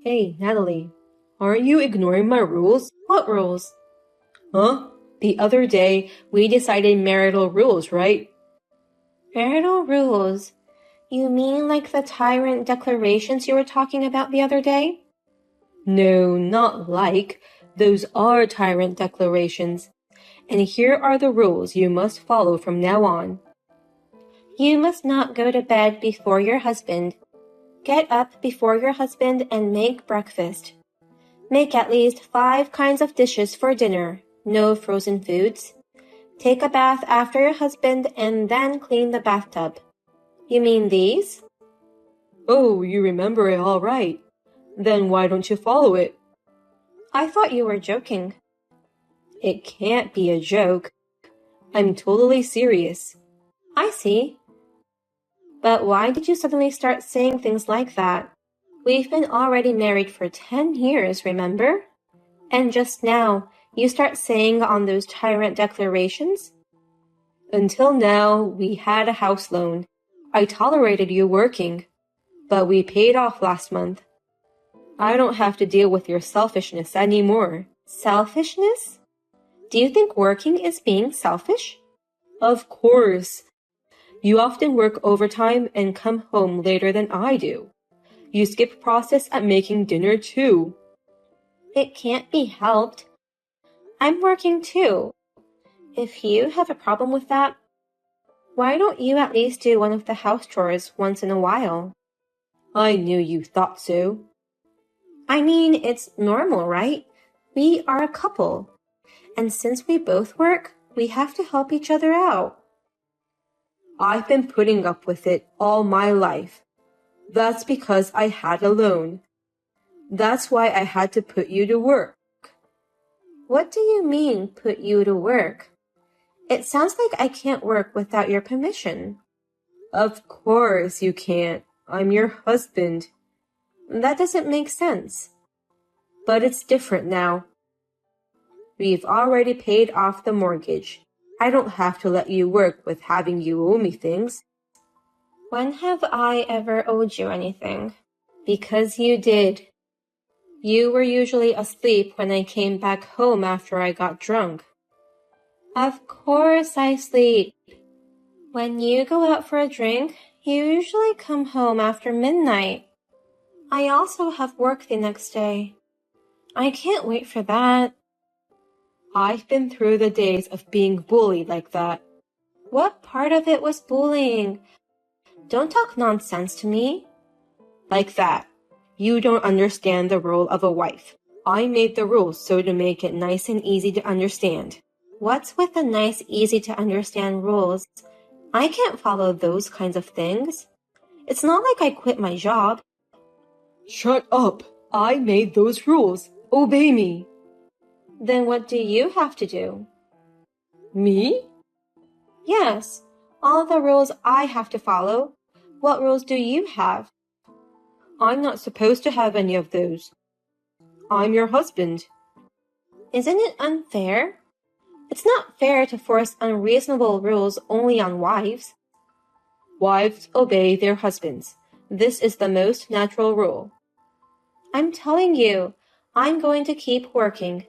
Hey, Natalie, aren't you ignoring my rules? What rules? Huh? The other day, we decided marital rules, right? Marital rules? You mean like the tyrant declarations you were talking about the other day? No, not like. Those are tyrant declarations. And here are the rules you must follow from now on. You must not go to bed before your husband. Get up before your husband and make breakfast. Make at least 5 kinds of dishes for dinner. No frozen foods. Take a bath after your husband and then clean the bathtub. You mean these? Oh, you remember it all right. Then why don't you follow it? I thought you were joking. It can't be a joke. I'm totally serious. I see. But why did you suddenly start saying things like that? We've been already married for 10 years, remember? And just now, you start saying on those tyrant declarations? Until now, we had a house loan. I tolerated you working, but we paid off last month. I don't have to deal with your selfishness anymore. Selfishness? Do you think working is being selfish? Of course. You often work overtime and come home later than I do. You skip process at making dinner too. It can't be helped. I'm working too. If you have a problem with that, why don't you at least do one of the house chores once in a while? I knew you thought so. I mean, it's normal, right? We are a couple. And since we both work, we have to help each other out. I've been putting up with it all my life. That's because I had a loan. That's why I had to put you to work. What do you mean, put you to work? It sounds like I can't work without your permission. Of course you can't. I'm your husband. That doesn't make sense. But it's different now. We've already paid off the mortgage. I don't have to let you work with having you owe me things. When have I ever owed you anything? Because you did. You were usually asleep when I came back home after I got drunk. Of course I sleep. When you go out for a drink, you usually come home after midnight. I also have work the next day. I can't wait for that. I've been through the days of being bullied like that. What part of it was bullying? Don't talk nonsense to me. Like that. You don't understand the role of a wife. I made the rules so to make it nice and easy to understand. What's with the nice, easy to understand rules? I can't follow those kinds of things. It's not like I quit my job. Shut up! I made those rules. Obey me. Then what do you have to do? Me? Yes, all the rules I have to follow. What rules do you have? I'm not supposed to have any of those. I'm your husband. Isn't it unfair? It's not fair to force unreasonable rules only on wives. Wives obey their husbands. This is the most natural rule. I'm telling you, I'm going to keep working.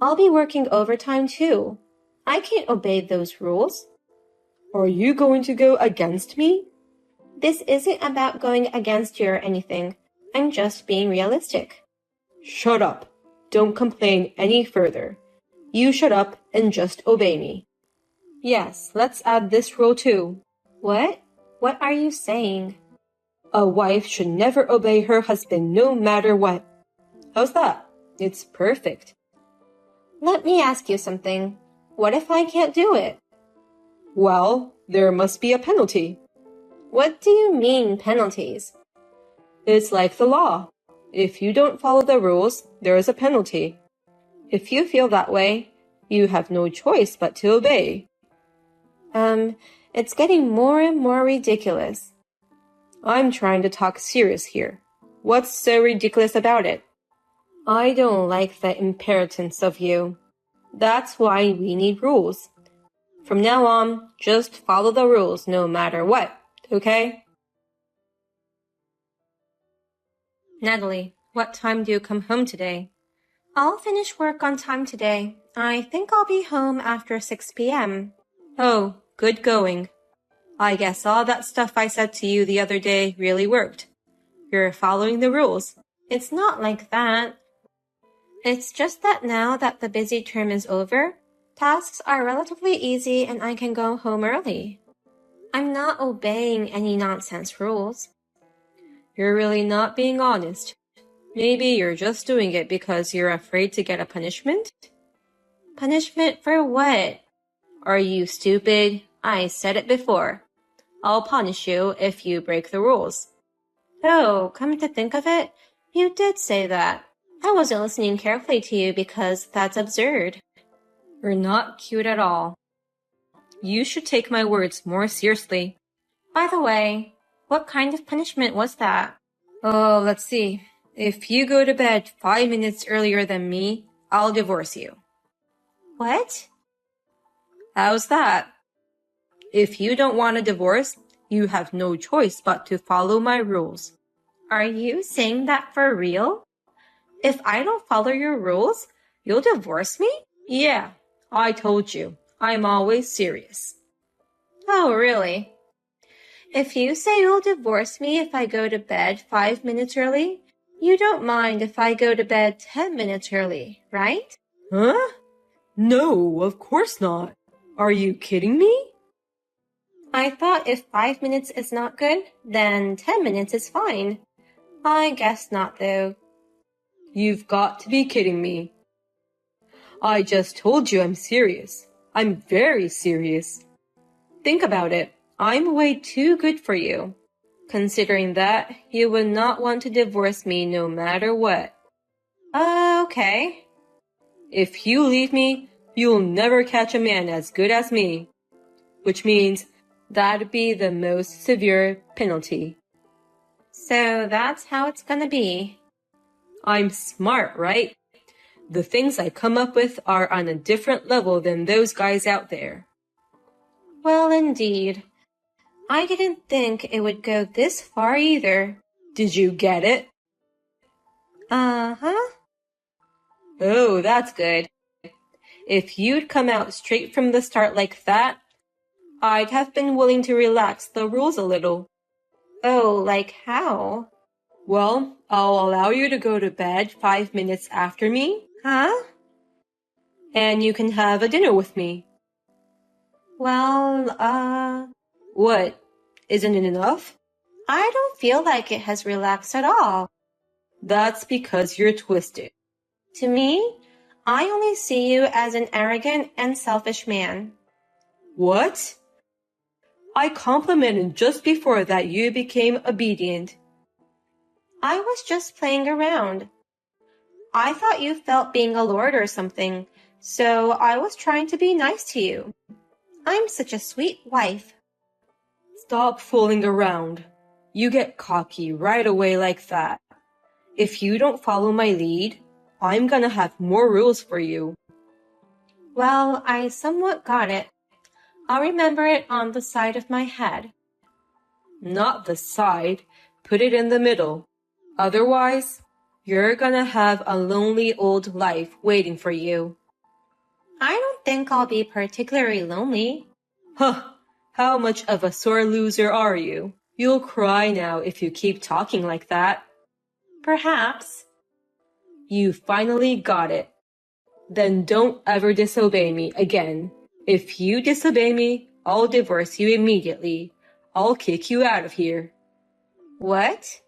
I'll be working overtime too. I can't obey those rules. Are you going to go against me? This isn't about going against you or anything. I'm just being realistic. Shut up. Don't complain any further. You shut up and just obey me. Yes, let's add this rule too. What? What are you saying? A wife should never obey her husband no matter what. How's that? It's perfect. Let me ask you something. What if I can't do it? Well, there must be a penalty. What do you mean, penalties? It's like the law. If you don't follow the rules, there is a penalty. If you feel that way, you have no choice but to obey. It's getting more and more ridiculous. I'm trying to talk serious here. What's so ridiculous about it? I don't like the impertinence of you. That's why we need rules. From now on, just follow the rules no matter what, okay? Natalie, What time do you come home today? I'll finish work on time today. I think I'll be home after 6 p.m. Oh, good going. I guess all that stuff I said to you the other day really worked. You're following the rules. It's not like that. It's just that now that the busy term is over, tasks are relatively easy and I can go home early. I'm not obeying any nonsense rules. You're really not being honest. Maybe you're just doing it because you're afraid to get a punishment? Punishment for what? Are you stupid? I said it before. I'll punish you if you break the rules. Oh, come to think of it, you did say that. I wasn't listening carefully to you because that's absurd. You're not cute at all. You should take my words more seriously. By the way, what kind of punishment was that? Oh, let's see. If you go to bed 5 minutes earlier than me, I'll divorce you. What? How's that? If you don't want a divorce, you have no choice but to follow my rules. Are you saying that for real? If I don't follow your rules, you'll divorce me? Yeah, I told you. I'm always serious. Oh, really? If you say you'll divorce me if I go to bed 5 minutes early, you don't mind if I go to bed 10 minutes early, right? Huh? No, of course not. Are you kidding me? I thought if 5 minutes is not good, then 10 minutes is fine. I guess not, though. You've got to be kidding me. I just told you I'm serious. I'm very serious. Think about it. I'm way too good for you. Considering that, you would not want to divorce me no matter what. Okay. If you leave me, you'll never catch a man as good as me. Which means that'd be the most severe penalty. So that's how it's gonna be. I'm smart, right? The things I come up with are on a different level than those guys out there. Well, indeed. I didn't think it would go this far either. Did you get it? Uh-huh. Oh, that's good. If you'd come out straight from the start like that, I'd have been willing to relax the rules a little. Oh, like how? Well, I'll allow you to go to bed 5 minutes after me. Huh? And you can have a dinner with me. Well, What? Isn't it enough? I don't feel like it has relaxed at all. That's because you're twisted. To me, I only see you as an arrogant and selfish man. What? I complimented just before that you became obedient. I was just playing around. I thought you felt being a lord or something, so I was trying to be nice to you. I'm such a sweet wife. Stop fooling around. You get cocky right away like that. If you don't follow my lead, I'm gonna have more rules for you. Well, I somewhat got it. I'll remember it on the side of my head. Not the side. Put it in the middle. Otherwise, you're gonna have a lonely old life waiting for you. I don't think I'll be particularly lonely. Huh. How much of a sore loser are you? You'll cry now if you keep talking like that. Perhaps. You finally got it. Then don't ever disobey me again. If you disobey me, I'll divorce you immediately. I'll kick you out of here. What?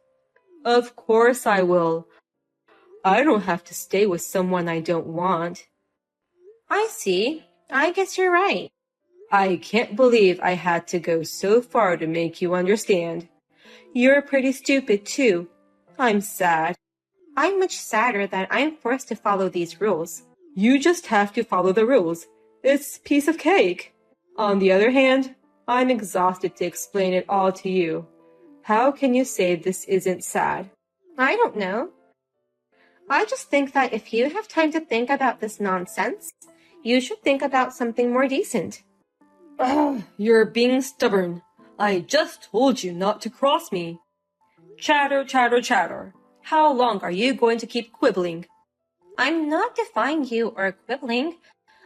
Of course I will. I don't have to stay with someone I don't want. I see. I guess you're right. I can't believe I had to go so far to make you understand. You're pretty stupid too. I'm sad. I'm much sadder that I'm forced to follow these rules. You just have to follow the rules. It's a piece of cake. On the other hand, I'm exhausted to explain it all to you. How can you say this isn't sad? I don't know. I just think that if you have time to think about this nonsense, you should think about something more decent. Ugh, you're being stubborn. I just told you not to cross me. Chatter, chatter, chatter. How long are you going to keep quibbling? I'm not defying you or quibbling.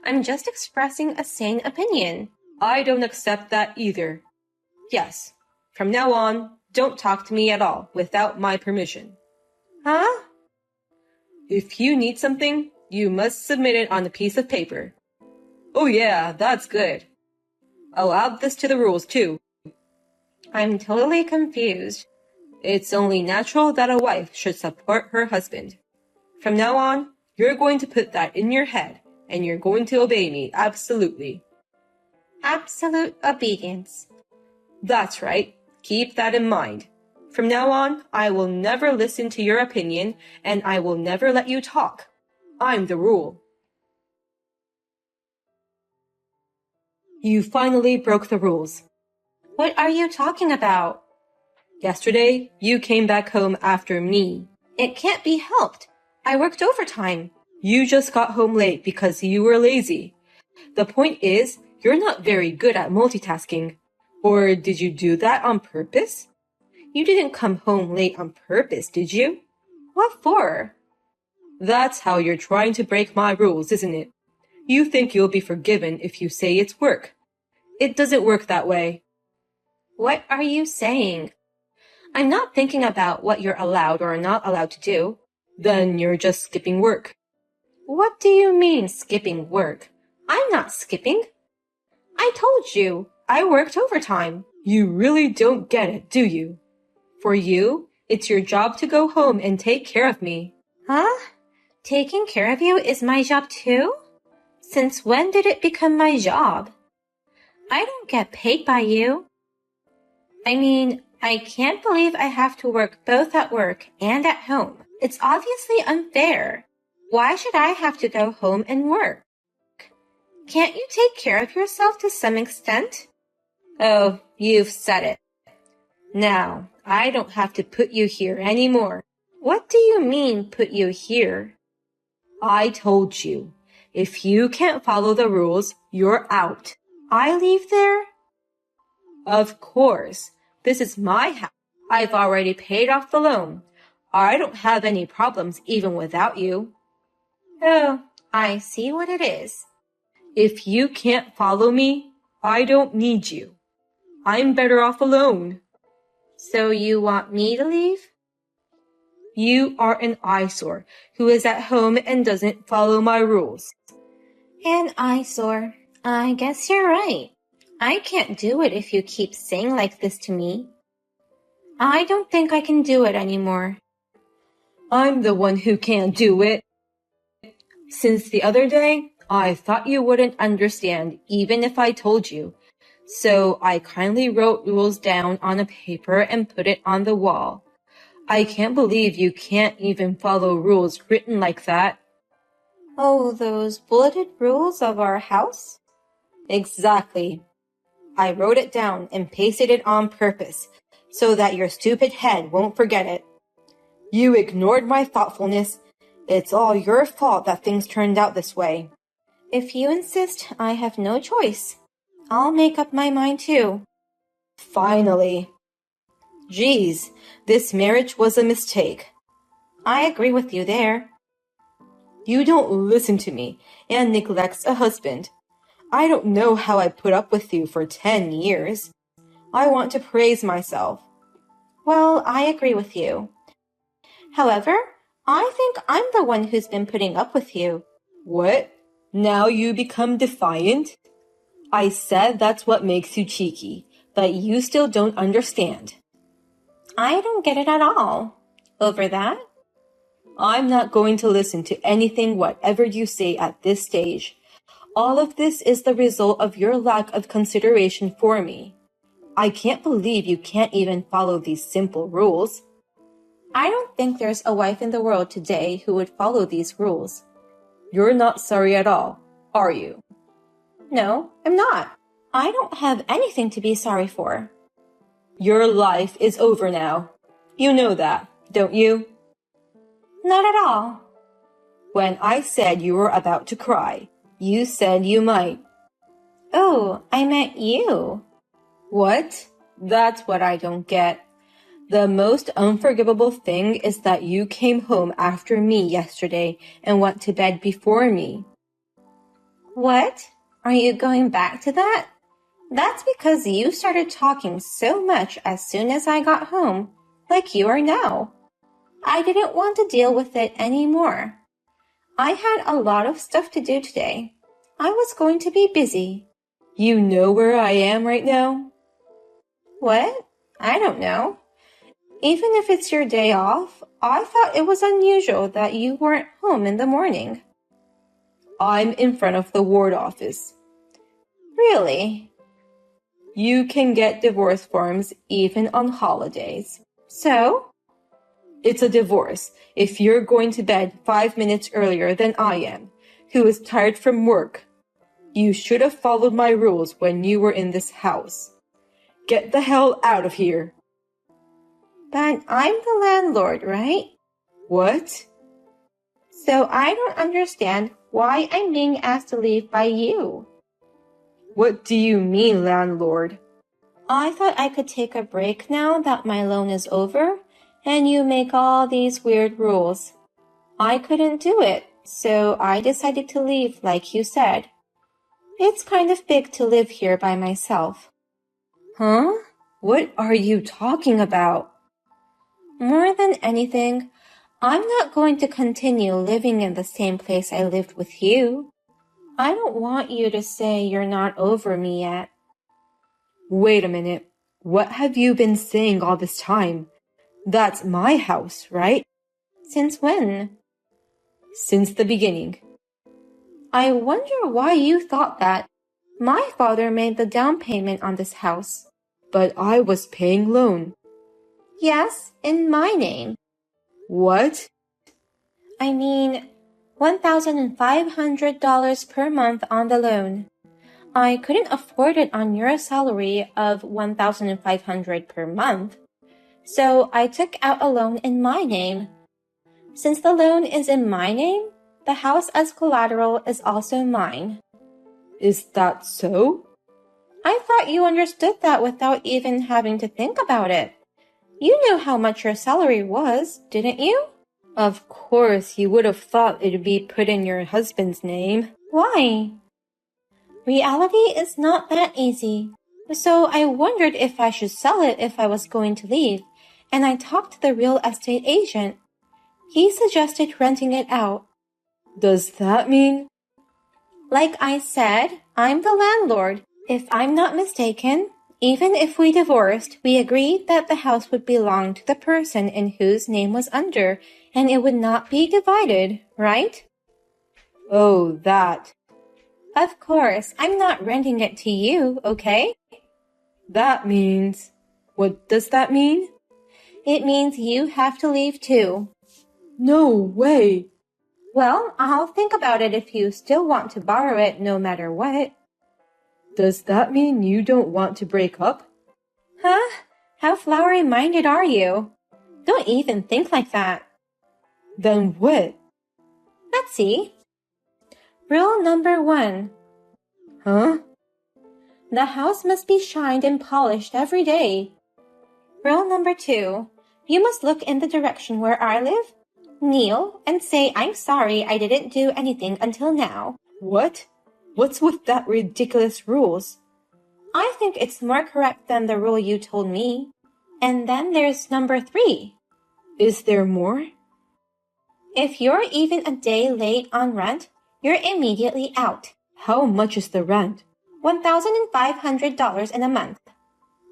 I'm just expressing a sane opinion. I don't accept that either. Yes, from now on, don't talk to me at all without my permission. Huh? If you need something, you must submit it on a piece of paper. Oh yeah, that's good. I'll add this to the rules too. I'm totally confused. It's only natural that a wife should support her husband. From now on, you're going to put that in your head, and you're going to obey me absolutely. Absolute obedience. That's right. Keep that in mind. From now on, I will never listen to your opinion, and I will never let you talk. I'm the rule. You finally broke the rules. What are you talking about? Yesterday, you came back home after me. It can't be helped. I worked overtime. You just got home late because you were lazy. The point is, you're not very good at multitasking. Or did you do that on purpose? You didn't come home late on purpose, did you? What for? That's how you're trying to break my rules, isn't it? You think you'll be forgiven if you say it's work. It doesn't work that way. What are you saying? I'm not thinking about what you're allowed or not allowed to do. Then you're just skipping work. What do you mean, skipping work? I'm not skipping. I told you, I worked overtime. You really don't get it, do you? For you, it's your job to go home and take care of me. Huh? Taking care of you is my job too? Since when did it become my job? I don't get paid by you. I mean, I can't believe I have to work both at work and at home. It's obviously unfair. Why should I have to go home and work? Can't you take care of yourself to some extent? Oh, you've said it. Now, I don't have to put you here anymore. What do you mean, put you here? I told you, if you can't follow the rules, you're out. I leave there? Of course. This is my house. I've already paid off the loan. I don't have any problems even without you. Oh, I see what it is. If you can't follow me, I don't need you. I'm better off alone. So you want me to leave? You are an eyesore who is at home and doesn't follow my rules. An eyesore. I guess you're right. I can't do it if you keep saying like this to me. I don't think I can do it anymore. I'm the one who can't do it. Since the other day, I thought you wouldn't understand even if I told you. So I kindly wrote rules down on a paper and put it on the wall. I can't believe you can't even follow rules written like that. Oh, those bulleted rules of our house? Exactly. I wrote it down and pasted it on purpose so that your stupid head won't forget it. You ignored my thoughtfulness. It's all your fault that things turned out this way. If you insist, I have no choice. I'll make up my mind too. Finally. Geez, this marriage was a mistake. I agree with you there. You don't listen to me and neglects a husband. I don't know how I put up with you for 10 years. I want to praise myself. Well, I agree with you. However, I think I'm the one who's been putting up with you. What? Now you become defiant? I said that's what makes you cheeky, but you still don't understand. I don't get it at all. Over that? I'm not going to listen to anything whatever you say at this stage. All of this is the result of your lack of consideration for me. I can't believe you can't even follow these simple rules. I don't think there's a wife in the world today who would follow these rules. You're not sorry at all, are you? No, I'm not. I don't have anything to be sorry for. Your life is over now. You know that, don't you? Not at all. When I said you were about to cry, you said you might. Oh, I meant you. What? That's what I don't get. The most unforgivable thing is that you came home after me yesterday and went to bed before me. What? Are you going back to that? That's because you started talking so much as soon as I got home, like you are now. I didn't want to deal with it anymore. I had a lot of stuff to do today. I was going to be busy. You know where I am right now? What? I don't know. Even if it's your day off, I thought it was unusual that you weren't home in the morning. I'm in front of the ward office. Really? You can get divorce forms even on holidays. So? It's a divorce if you're going to bed 5 minutes earlier than I am, who is tired from work. You should have followed my rules when you were in this house. Get the hell out of here. But I'm the landlord, right? What? So I don't understand why I'm being asked to leave by you. What do you mean, landlord? I thought I could take a break now that my loan is over, and you make all these weird rules. I couldn't do it, so I decided to leave like you said. It's kind of big to live here by myself. Huh? What are you talking about? More than anything, I'm not going to continue living in the same place I lived with you. I don't want you to say you're not over me yet. Wait a minute. What have you been saying all this time? That's my house, right? Since when? Since the beginning. I wonder why you thought that. My father made the down payment on this house. But I was paying loan. Yes, in my name. What? I mean, $1,500 per month on the loan. I couldn't afford it on your salary of $1,500 per month. So I took out a loan in my name. Since the loan is in my name, the house as collateral is also mine. Is that so? I thought you understood that without even having to think about it. You knew how much your salary was, didn't you? Of course, you would have thought it'd be put in your husband's name. Why? Reality is not that easy. So I wondered if I should sell it if I was going to leave, and I talked to the real estate agent. He suggested renting it out. Does that mean? Like I said, I'm the landlord. If I'm not mistaken, even if we divorced, we agreed that the house would belong to the person in whose name was under, and it would not be divided, right? Oh, that. Of course, I'm not renting it to you, okay? That means... What does that mean? It means you have to leave too. No way. Well, I'll think about it if you still want to borrow it no matter what. Does that mean you don't want to break up? Huh? How flowery-minded are you? Don't even think like that. Then what? Let's see. Rule number 1. Huh? The house must be shined and polished every day. Rule number 2. You must look in the direction where I live, kneel, and say I'm sorry I didn't do anything until now. What? What's with that ridiculous rules? I think it's more correct than the rule you told me. And then there's number 3. Is there more? If you're even a day late on rent, you're immediately out. How much is the rent? $1,500 in a month.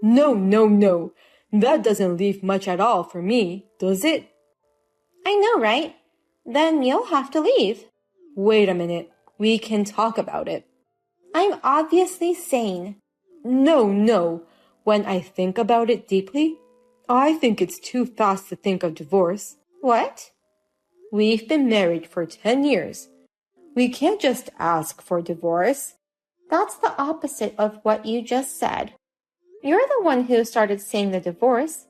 No. That doesn't leave much at all for me, does it? I know, right? Then you'll have to leave. Wait a minute. We can talk about it. I'm obviously sane. No. When I think about it deeply, I think it's too fast to think of divorce. What? We've been married for 10 years. We can't just ask for divorce. That's the opposite of what you just said. You're the one who started saying the divorce.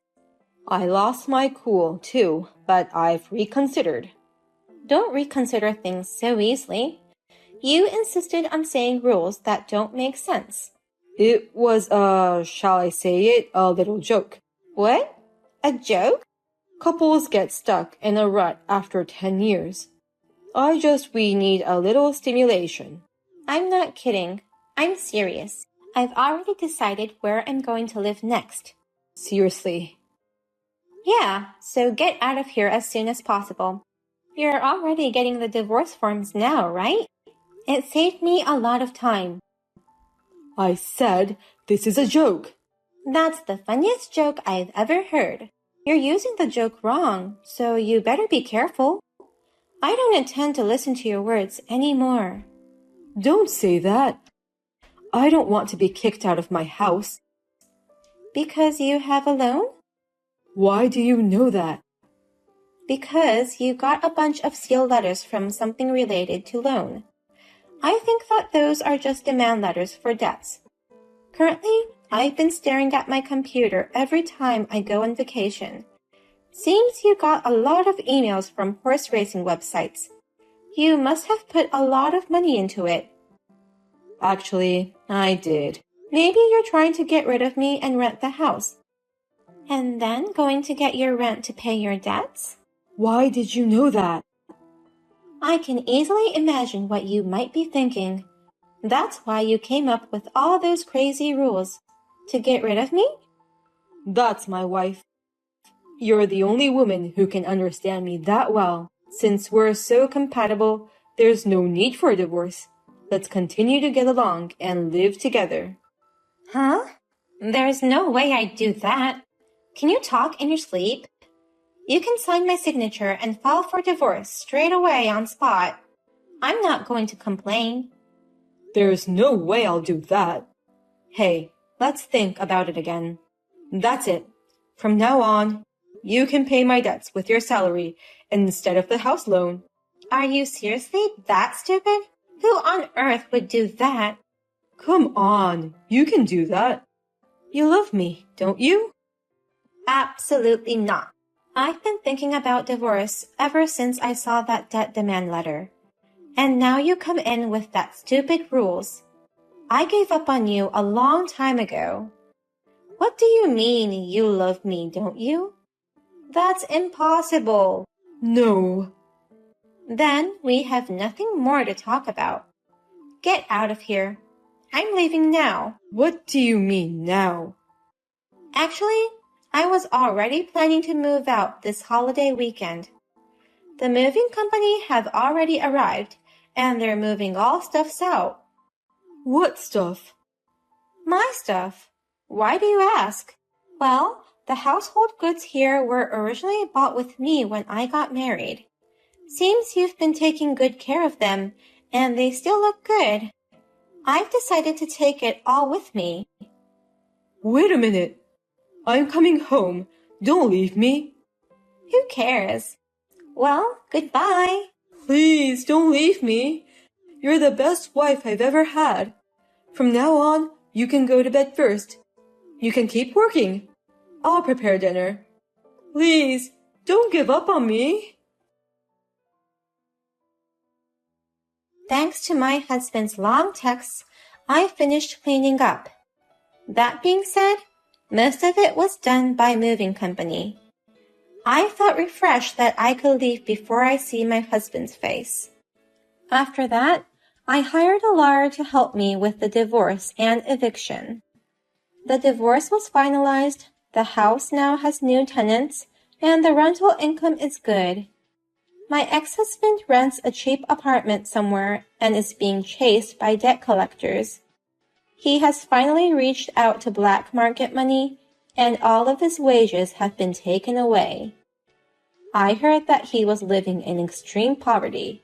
I lost my cool, too, but I've reconsidered. Don't reconsider things so easily. You insisted on saying rules that don't make sense. It was shall I say it, a little joke. What? A joke? Couples get stuck in a rut after 10 years. We need a little stimulation. I'm not kidding. I'm serious. I've already decided where I'm going to live next. Seriously? Yeah, so get out of here as soon as possible. You're already getting the divorce forms now, right? It saved me a lot of time. I said this is a joke. That's the funniest joke I've ever heard. You're using the joke wrong, so you better be careful. I don't intend to listen to your words anymore. Don't say that. I don't want to be kicked out of my house. Because you have a loan? Why do you know that? Because you got a bunch of sealed letters from something related to loan. I think that those are just demand letters for debts. Currently, I've been staring at my computer every time I go on vacation. Seems you got a lot of emails from horse racing websites. You must have put a lot of money into it. Actually, I did. Maybe you're trying to get rid of me and rent the house. And then going to get your rent to pay your debts? Why did you know that? I can easily imagine what you might be thinking. That's why you came up with all those crazy rules. To get rid of me? That's my wife. You're the only woman who can understand me that well. Since we're so compatible, there's no need for a divorce. Let's continue to get along and live together. Huh? There's no way I'd do that. Can you talk in your sleep? You can sign my signature and file for divorce straight away on spot. I'm not going to complain. There's no way I'll do that. Hey, let's think about it again. That's it. From now on, you can pay my debts with your salary instead of the house loan. Are you seriously that stupid? Who on earth would do that? Come on, you can do that. You love me, don't you? Absolutely not. I've been thinking about divorce ever since I saw that debt demand letter. And now you come in with that stupid rules. I gave up on you a long time ago. What do you mean you love me, don't you? That's impossible. No. Then we have nothing more to talk about. Get out of here. I'm leaving now. What do you mean now? Actually, I was already planning to move out this holiday weekend. The moving company have already arrived, and they're moving all stuffs out. What stuff? My stuff. Why do you ask? Well, the household goods here were originally bought with me when I got married. Seems you've been taking good care of them, and they still look good. I've decided to take it all with me. Wait a minute. I'm coming home. Don't leave me. Who cares? Well, goodbye. Please don't leave me. You're the best wife I've ever had. From now on, you can go to bed first. You can keep working. I'll prepare dinner. Please, don't give up on me. Thanks to my husband's long texts, I finished cleaning up. That being said, most of it was done by moving company. I felt refreshed that I could leave before I see my husband's face. After that, I hired a lawyer to help me with the divorce and eviction. The divorce was finalized, the house now has new tenants, and the rental income is good. My ex-husband rents a cheap apartment somewhere and is being chased by debt collectors. He has finally reached out to black market money, and all of his wages have been taken away. I heard that he was living in extreme poverty,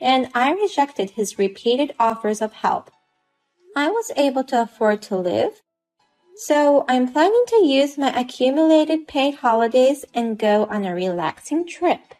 and I rejected his repeated offers of help. I was able to afford to live, so I'm planning to use my accumulated paid holidays and go on a relaxing trip.